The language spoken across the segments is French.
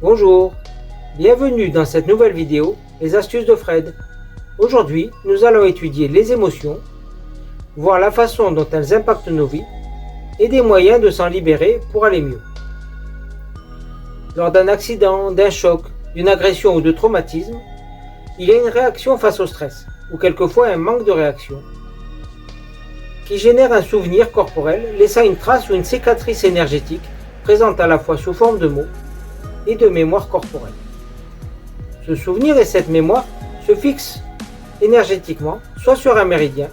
Bonjour, bienvenue dans cette nouvelle vidéo, les astuces de Fred. Aujourd'hui, nous allons étudier les émotions, voir la façon dont elles impactent nos vies et des moyens de s'en libérer pour aller mieux. Lors d'un accident, d'un choc, d'une agression ou de traumatisme, il y a une réaction face au stress, ou quelquefois un manque de réaction, qui génère un souvenir corporel laissant une trace ou une cicatrice énergétique présente à la fois sous forme de mots et de mémoire corporelle. Ce souvenir et cette mémoire se fixent énergétiquement soit sur un méridien,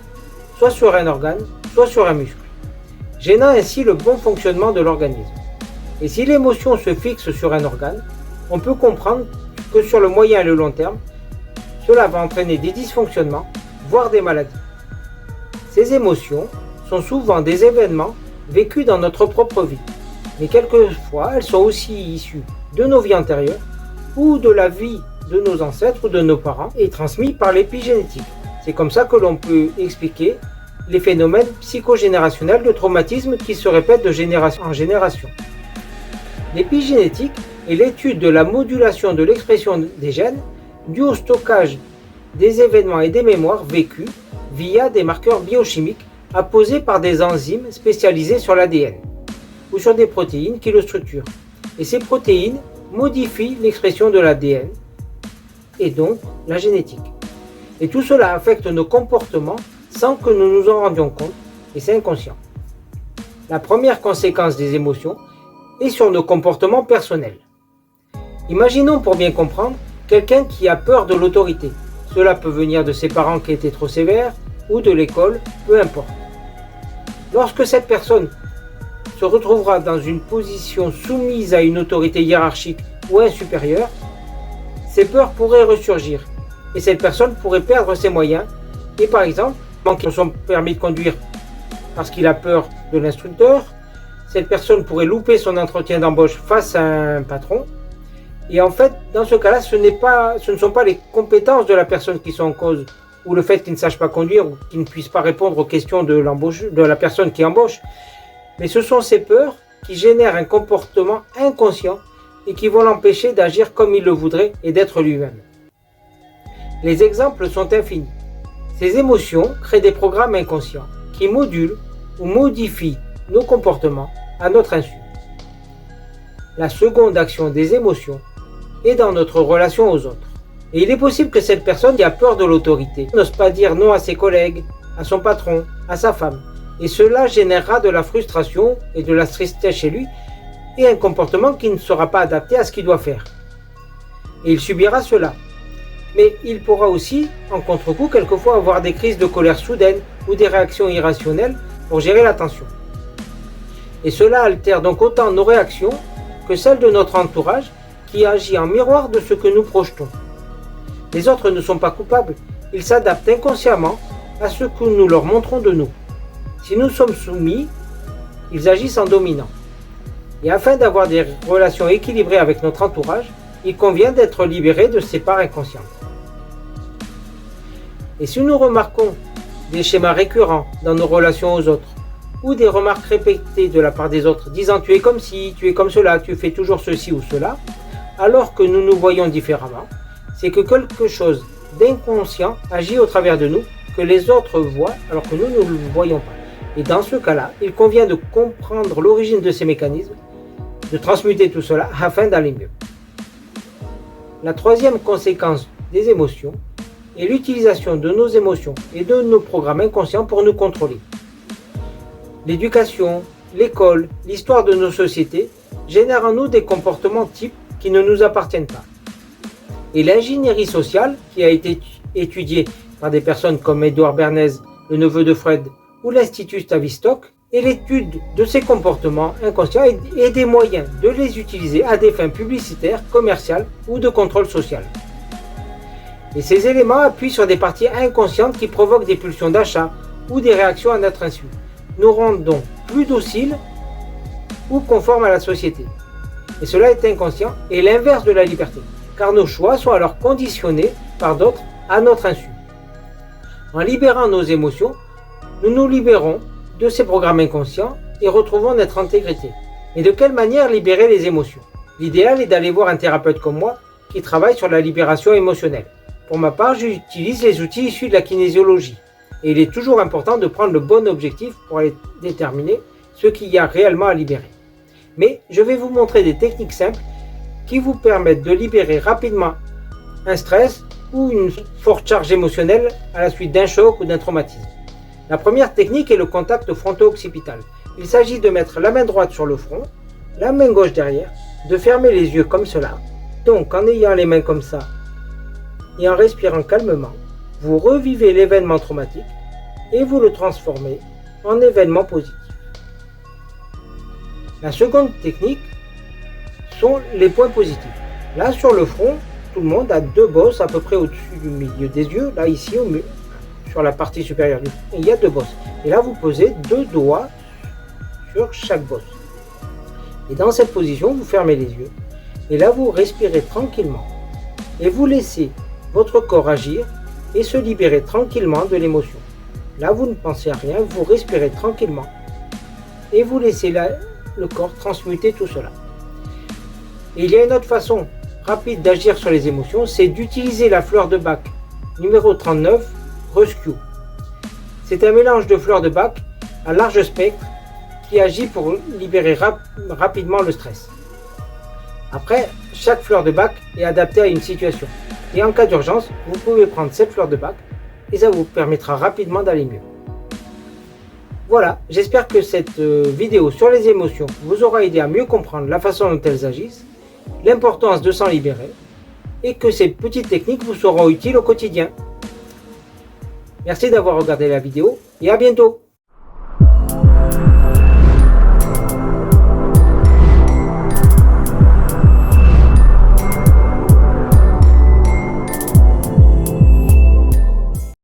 soit sur un organe, soit sur un muscle, gênant ainsi le bon fonctionnement de l'organisme. Et si l'émotion se fixe sur un organe, on peut comprendre que sur le moyen et le long terme, cela va entraîner des dysfonctionnements, voire des maladies. Ces émotions sont souvent des événements vécus dans notre propre vie, mais quelquefois elles sont aussi issues de nos vies antérieures ou de la vie de nos ancêtres ou de nos parents et transmises par l'épigénétique. C'est comme ça que l'on peut expliquer les phénomènes psychogénérationnels de traumatisme qui se répètent de génération en génération. L'épigénétique est l'étude de la modulation de l'expression des gènes due au stockage des événements et des mémoires vécus via des marqueurs biochimiques apposés par des enzymes spécialisées sur l'ADN ou sur des protéines qui le structurent. Et ces protéines modifient l'expression de l'ADN et donc la génétique. Et tout cela affecte nos comportements sans que nous nous en rendions compte, et c'est inconscient. La première conséquence des émotions est sur nos comportements personnels. Imaginons pour bien comprendre quelqu'un qui a peur de l'autorité. Cela peut venir de ses parents qui étaient trop sévères ou de l'école, peu importe. Lorsque cette personne se retrouvera dans une position soumise à une autorité hiérarchique ou un supérieur, ses peurs pourraient ressurgir et cette personne pourrait perdre ses moyens et par exemple manquer son permis de conduire parce qu'il a peur de l'instructeur. Cette personne pourrait louper son entretien d'embauche face à un patron. Et en fait, dans ce cas-là, ce ne sont pas les compétences de la personne qui sont en cause, ou le fait qu'il ne sache pas conduire, ou qu'il ne puisse pas répondre aux questions de la personne qui embauche, mais ce sont ces peurs qui génèrent un comportement inconscient et qui vont l'empêcher d'agir comme il le voudrait et d'être lui-même. Les exemples sont infinis. Ces émotions créent des programmes inconscients qui modulent ou modifient nos comportements à notre insu. La seconde action des émotions est dans notre relation aux autres. Et il est possible que cette personne qui a peur de l'autorité n'ose pas dire non à ses collègues, à son patron, à sa femme. Et cela générera de la frustration et de la tristesse chez lui et un comportement qui ne sera pas adapté à ce qu'il doit faire. Et il subira cela. Mais il pourra aussi, en contre-coup, quelquefois avoir des crises de colère soudaines ou des réactions irrationnelles pour gérer la tension. Et cela altère donc autant nos réactions que celles de notre entourage qui agit en miroir de ce que nous projetons. Les autres ne sont pas coupables, ils s'adaptent inconsciemment à ce que nous leur montrons de nous. Si nous sommes soumis, ils agissent en dominant. Et afin d'avoir des relations équilibrées avec notre entourage, il convient d'être libéré de ces parts inconscientes. Et si nous remarquons des schémas récurrents dans nos relations aux autres, ou des remarques répétées de la part des autres disant tu es comme ci, tu es comme cela, tu fais toujours ceci ou cela, alors que nous nous voyons différemment, c'est que quelque chose d'inconscient agit au travers de nous, que les autres voient alors que nous ne le voyons pas. Et dans ce cas-là, il convient de comprendre l'origine de ces mécanismes, de transmuter tout cela afin d'aller mieux. La troisième conséquence des émotions est l'utilisation de nos émotions et de nos programmes inconscients pour nous contrôler. L'éducation, l'école, l'histoire de nos sociétés génèrent en nous des comportements types qui ne nous appartiennent pas. Et l'ingénierie sociale, qui a été étudiée par des personnes comme Edouard Bernays, le neveu de Freud, ou l'Institut Tavistock, est l'étude de ces comportements inconscients et des moyens de les utiliser à des fins publicitaires, commerciales ou de contrôle social. Et ces éléments appuient sur des parties inconscientes qui provoquent des pulsions d'achat ou des réactions à notre insu, nous rendent donc plus dociles ou conformes à la société. Et cela est inconscient et l'inverse de la liberté, car nos choix sont alors conditionnés par d'autres à notre insu. En libérant nos émotions, nous nous libérons de ces programmes inconscients et retrouvons notre intégrité. Mais de quelle manière libérer les émotions? L'idéal est d'aller voir un thérapeute comme moi qui travaille sur la libération émotionnelle. Pour ma part, j'utilise les outils issus de la kinésiologie. Et il est toujours important de prendre le bon objectif pour aller déterminer ce qu'il y a réellement à libérer. Mais je vais vous montrer des techniques simples qui vous permettent de libérer rapidement un stress ou une forte charge émotionnelle à la suite d'un choc ou d'un traumatisme. La première technique est le contact fronto-occipital. Il s'agit de mettre la main droite sur le front, la main gauche derrière, de fermer les yeux comme cela. Donc en ayant les mains comme ça et en respirant calmement, vous revivez l'événement traumatique et vous le transformez en événement positif. La seconde technique sont les points positifs. Là sur le front, tout le monde a deux bosses à peu près au-dessus du milieu des yeux. Là ici, sur la partie supérieure du front, il y a deux bosses. Et là vous posez deux doigts sur chaque bosse. Et dans cette position, vous fermez les yeux. Et là vous respirez tranquillement. Et vous laissez votre corps agir et se libérer tranquillement de l'émotion. Là vous ne pensez à rien, vous respirez tranquillement. Et vous laissez le corps transmuter tout cela. Et il y a une autre façon rapide d'agir sur les émotions, c'est d'utiliser la fleur de Bach numéro 39, Rescue. C'est un mélange de fleurs de Bach à large spectre qui agit pour libérer rapidement le stress. Après, chaque fleur de Bach est adaptée à une situation. Et en cas d'urgence, vous pouvez prendre cette fleur de Bach et ça vous permettra rapidement d'aller mieux. Voilà, j'espère que cette vidéo sur les émotions vous aura aidé à mieux comprendre la façon dont elles agissent, l'importance de s'en libérer et que ces petites techniques vous seront utiles au quotidien. Merci d'avoir regardé la vidéo et à bientôt.